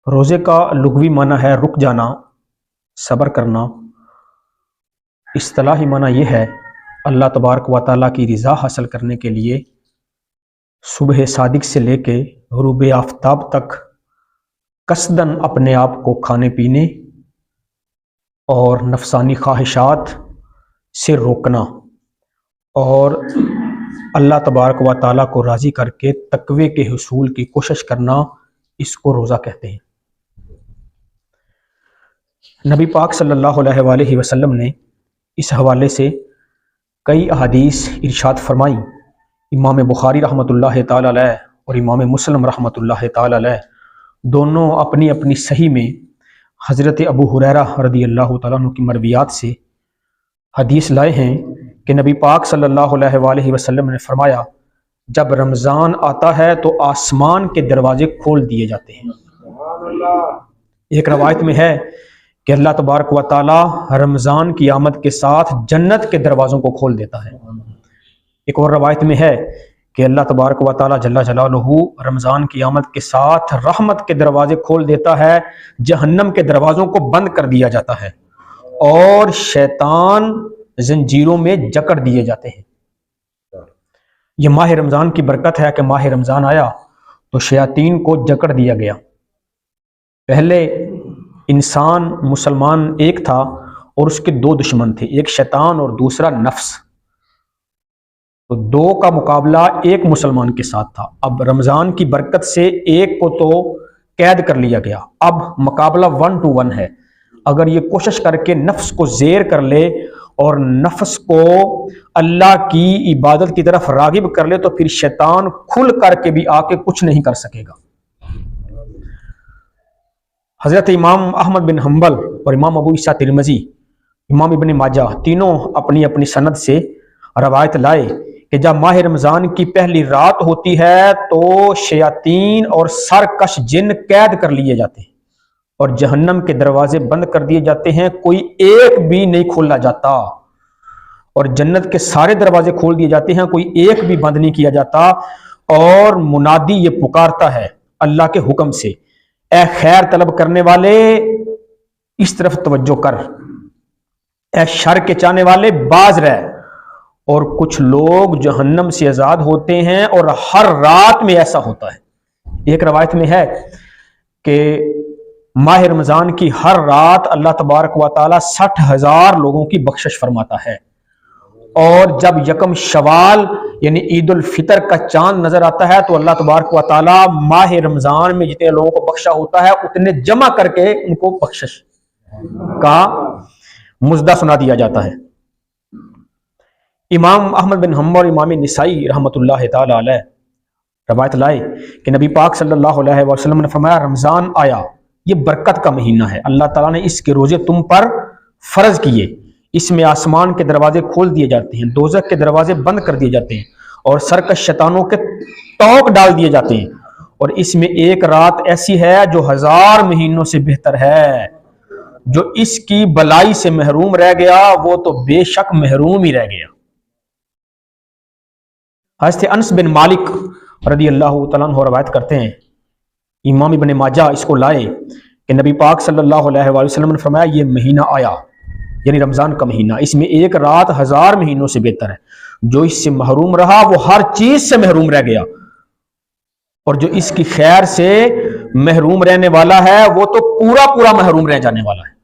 روزے کا لغوی معنی ہے رک جانا، صبر کرنا۔ اصطلاحی معنی یہ ہے اللہ تبارک و تعالیٰ کی رضا حاصل کرنے کے لیے صبح صادق سے لے کے غروب آفتاب تک قصداً اپنے آپ کو کھانے پینے اور نفسانی خواہشات سے روکنا اور اللہ تبارک و تعالیٰ کو راضی کر کے تقوی کے حصول کی کوشش کرنا، اس کو روزہ کہتے ہیں۔ نبی پاک صلی اللہ علیہ وآلہ وسلم نے اس حوالے سے کئی احادیث ارشاد فرمائی۔ امام بخاری رحمۃ اللہ تعالی علیہ اور امام مسلم رحمۃ اللہ تعالی علیہ دونوں اپنی اپنی صحیح میں حضرت ابو ہریرہ رضی اللہ تعالیٰ عنہ کی مرویات سے حدیث لائے ہیں کہ نبی پاک صلی اللہ علیہ وآلہ وسلم نے فرمایا، جب رمضان آتا ہے تو آسمان کے دروازے کھول دیے جاتے ہیں۔ ایک روایت میں ہے کہ اللہ تبارک و تعالیٰ رمضان کی آمد کے ساتھ جنت کے دروازوں کو کھول دیتا ہے۔ ایک اور روایت میں ہے کہ اللہ تبارک و تعالیٰ جل جلالہ رمضان کی آمد کے ساتھ رحمت کے دروازے کھول دیتا ہے، جہنم کے دروازوں کو بند کر دیا جاتا ہے اور شیطان زنجیروں میں جکڑ دیے جاتے ہیں۔ یہ ماہ رمضان کی برکت ہے کہ ماہ رمضان آیا تو شیاطین کو جکڑ دیا گیا۔ پہلے انسان مسلمان ایک تھا اور اس کے دو دشمن تھے، ایک شیطان اور دوسرا نفس، تو دو کا مقابلہ ایک مسلمان کے ساتھ تھا۔ اب رمضان کی برکت سے ایک کو تو قید کر لیا گیا، اب مقابلہ 1 to 1 ہے۔ اگر یہ کوشش کر کے نفس کو زیر کر لے اور نفس کو اللہ کی عبادت کی طرف راغب کر لے تو پھر شیطان کھل کر کے بھی آ کے کچھ نہیں کر سکے گا۔ حضرت امام احمد بن حنبل اور امام ابو عیسیٰ ترمذی، امام ابن ماجہ تینوں اپنی اپنی سند سے روایت لائے کہ جب ماہ رمضان کی پہلی رات ہوتی ہے تو شیاطین اور سرکش جن قید کر لیے جاتے ہیں اور جہنم کے دروازے بند کر دیے جاتے ہیں، کوئی ایک بھی نہیں کھولا جاتا، اور جنت کے سارے دروازے کھول دیے جاتے ہیں، کوئی ایک بھی بند نہیں کیا جاتا، اور منادی یہ پکارتا ہے اللہ کے حکم سے، اے خیر طلب کرنے والے اس طرف توجہ کر، اے شر کے چاہنے والے باز رہ۔ اور کچھ لوگ جہنم سے آزاد ہوتے ہیں اور ہر رات میں ایسا ہوتا ہے۔ ایک روایت میں ہے کہ ماہ رمضان کی ہر رات اللہ تبارک و تعالیٰ 60,000 لوگوں کی بخشش فرماتا ہے، اور جب یکم شوال یعنی عید الفطر کا چاند نظر آتا ہے تو اللہ تبارک و تعالیٰ ماہ رمضان میں جتنے لوگوں کو بخشا ہوتا ہے اتنے جمع کر کے ان کو بخشش کا مزدہ سنا دیا جاتا ہے۔ امام احمد بن حنبل اور امام نسائی رحمۃ اللہ تعالی علیہ روایت لائے کہ نبی پاک صلی اللہ علیہ وسلم نے فرمایا، رمضان آیا، یہ برکت کا مہینہ ہے، اللہ تعالیٰ نے اس کے روزے تم پر فرض کیے، اس میں آسمان کے دروازے کھول دیے جاتے ہیں، دوزخ کے دروازے بند کر دیے جاتے ہیں اور سرکش شیطانوں کے توق ڈال دیے جاتے ہیں، اور اس میں ایک رات ایسی ہے جو 1000 مہینوں سے بہتر ہے۔ جو اس کی بلائی سے محروم رہ گیا وہ تو بے شک محروم ہی رہ گیا۔ حضرت انس بن مالک رضی اللہ تعالیٰ عنہ روایت کرتے ہیں، امام ابن ماجہ اس کو لائے کہ نبی پاک صلی اللہ علیہ وآلہ وسلم نے فرمایا، یہ مہینہ آیا یعنی رمضان کا مہینہ، اس میں ایک رات 1000 مہینوں سے بہتر ہے، جو اس سے محروم رہا وہ ہر چیز سے محروم رہ گیا، اور جو اس کی خیر سے محروم رہنے والا ہے وہ تو پورا محروم رہ جانے والا ہے۔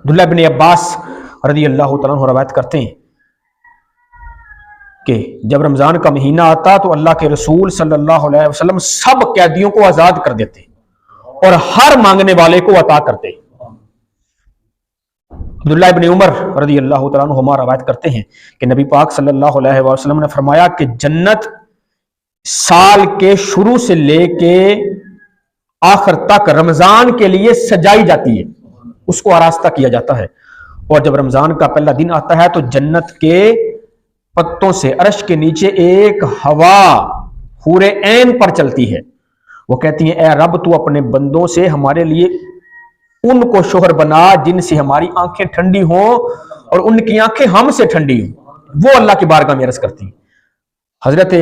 عبداللہ بن عباس رضی اللہ تعالیٰ عنہ روایت کرتے ہیں کہ جب رمضان کا مہینہ آتا تو اللہ کے رسول صلی اللہ علیہ وسلم سب قیدیوں کو آزاد کر دیتے اور ہر مانگنے والے کو عطا کرتے۔ عبداللہ ابن عمر رضی اللہ تعالیٰ عنہما روایت کرتے ہیں کہ نبی پاک صلی اللہ علیہ وسلم نے فرمایا کہ جنت سال کے شروع سے لے کے آخر تک رمضان کے لیے سجائی جاتی ہے، اس کو آراستہ کیا جاتا ہے، اور جب رمضان کا پہلا دن آتا ہے تو جنت کے پتوں سے عرش کے نیچے ایک ہوا حور عین پر چلتی ہے، وہ کہتی ہیں، اے رب تو اپنے بندوں سے ہمارے لیے ان کو شوہر بنا جن سے ہماری آنکھیں ٹھنڈی ہوں اور ان کی آنکھیں ہم سے ٹھنڈی ہوں۔ وہ اللہ کی بارگاہ میں عرض کرتی ہیں۔ حضرت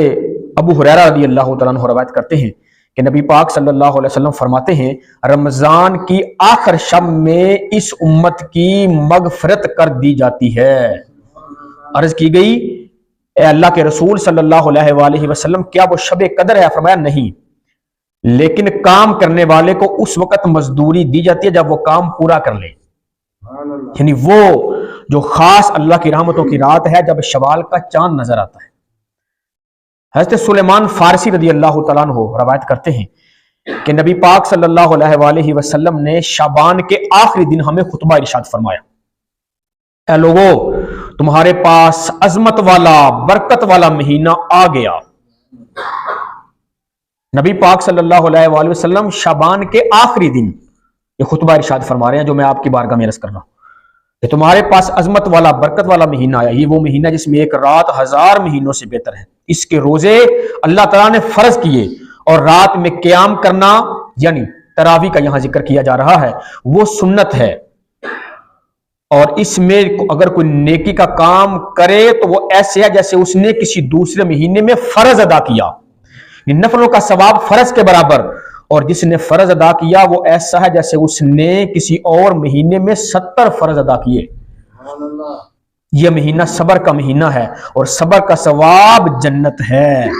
ابو ہریرہ رضی اللہ تعالیٰ عنہ روایت کرتے ہیں کہ نبی پاک صلی اللہ علیہ وسلم فرماتے ہیں رمضان کی آخر شب میں اس امت کی مغفرت کر دی جاتی ہے۔ عرض کی گئی اے اللہ کے رسول صلی اللہ علیہ وآلہ وسلم کیا وہ شب قدر ہے؟ فرمایا نہیں، لیکن کام کرنے والے کو اس وقت مزدوری دی جاتی ہے جب وہ کام پورا کر لے، یعنی وہ جو خاص اللہ کی رحمتوں کی رات ہے جب شوال کا چاند نظر آتا ہے۔ حضرت سلیمان فارسی رضی اللہ تعالیٰ عنہ روایت کرتے ہیں کہ نبی پاک صلی اللہ علیہ وآلہ وسلم نے شعبان کے آخری دن ہمیں خطبہ ارشاد فرمایا، اے لوگو تمہارے پاس عظمت والا برکت والا مہینہ آ گیا۔ نبی پاک صلی اللہ علیہ وآلہ وسلم شعبان کے آخری دن یہ خطبہ ارشاد فرما رہے ہیں جو میں آپ کی بارگاہ میں عرض کر رہا ہوں کہ تمہارے پاس عظمت والا برکت والا مہینہ آیا، یہ وہ مہینہ جس میں ایک رات 1000 مہینوں سے بہتر ہے۔ اس کے روزے اللہ تعالیٰ نے فرض کیے اور رات میں قیام کرنا یعنی تراویح کا یہاں ذکر کیا جا رہا ہے وہ سنت ہے، اور اس میں اگر کوئی نیکی کا کام کرے تو وہ ایسے ہے جیسے اس نے کسی دوسرے مہینے میں فرض ادا کیا، نفلوں کا ثواب فرض کے برابر، اور جس نے فرض ادا کیا وہ ایسا ہے جیسے اس نے کسی اور مہینے میں 70 فرض ادا کیے۔ یہ مہینہ صبر کا مہینہ ہے اور صبر کا ثواب جنت ہے۔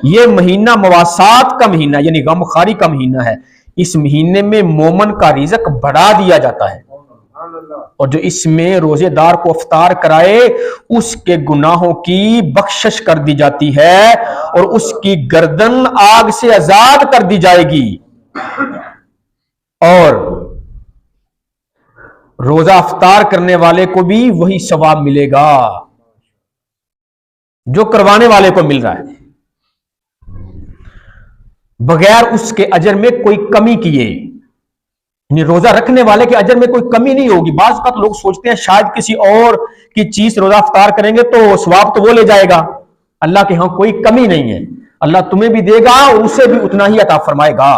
یہ مہینہ مواسات کا مہینہ یعنی غم خواری کا مہینہ ہے۔ اس مہینے میں مومن کا رزق بڑھا دیا جاتا ہے، اور جو اس میں روزے دار کو افطار کرائے اس کے گناہوں کی بخشش کر دی جاتی ہے اور اس کی گردن آگ سے آزاد کر دی جائے گی، اور روزہ افطار کرنے والے کو بھی وہی ثواب ملے گا جو کروانے والے کو مل رہا ہے، بغیر اس کے اجر میں کوئی کمی کیے، یعنی روزہ رکھنے والے کے اجر میں کوئی کمی نہیں ہوگی۔ بعض اوقات لوگ سوچتے ہیں شاید کسی اور کی چیز روزہ افطار کریں گے تو ثواب تو وہ لے جائے گا، اللہ کے ہاں کوئی کمی نہیں ہے، اللہ تمہیں بھی دے گا اور اسے بھی اتنا ہی عطا فرمائے گا۔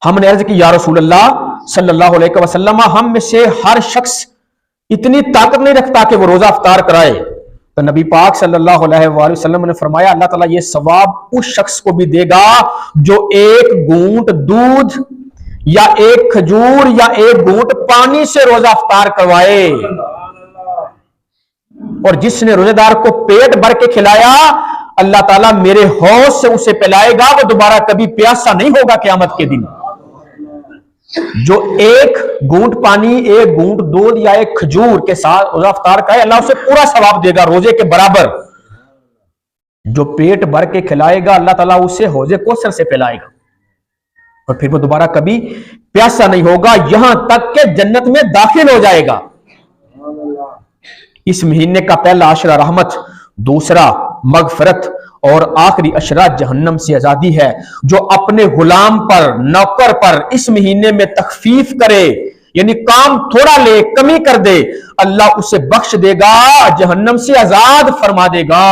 ہم نے عرض کی یا رسول اللہ صلی اللہ علیہ وسلم ہم میں سے ہر شخص اتنی طاقت نہیں رکھتا کہ وہ روزہ افطار کرائے، تو نبی پاک صلی اللہ علیہ وآلہ وسلم نے فرمایا اللہ تعالیٰ یہ ثواب اس شخص کو بھی دے گا جو ایک گھونٹ دودھ یا ایک کھجور یا ایک گھونٹ پانی سے روزہ افطار کروائے، اور جس نے روزے دار کو پیٹ بھر کے کھلایا اللہ تعالیٰ میرے حوض سے اسے پلائے گا، وہ دوبارہ کبھی پیاسا نہیں ہوگا قیامت کے دن۔ جو ایک گھونٹ پانی ایک گھونٹ دودھ یا ایک کھجور کے ساتھ روزہ افطار کرے اللہ اسے پورا ثواب دے گا روزے کے برابر، جو پیٹ بھر کے کھلائے گا اللہ تعالیٰ اسے حوض کوثر سے پلائے گا اور پھر وہ دوبارہ کبھی پیاسا نہیں ہوگا یہاں تک کہ جنت میں داخل ہو جائے گا۔ اس مہینے کا پہلا عشرہ رحمت، دوسرا مغفرت اور آخری عشرہ جہنم سے آزادی ہے۔ جو اپنے غلام پر نوکر پر اس مہینے میں تخفیف کرے یعنی کام تھوڑا لے کمی کر دے اللہ اسے بخش دے گا، جہنم سے آزاد فرما دے گا۔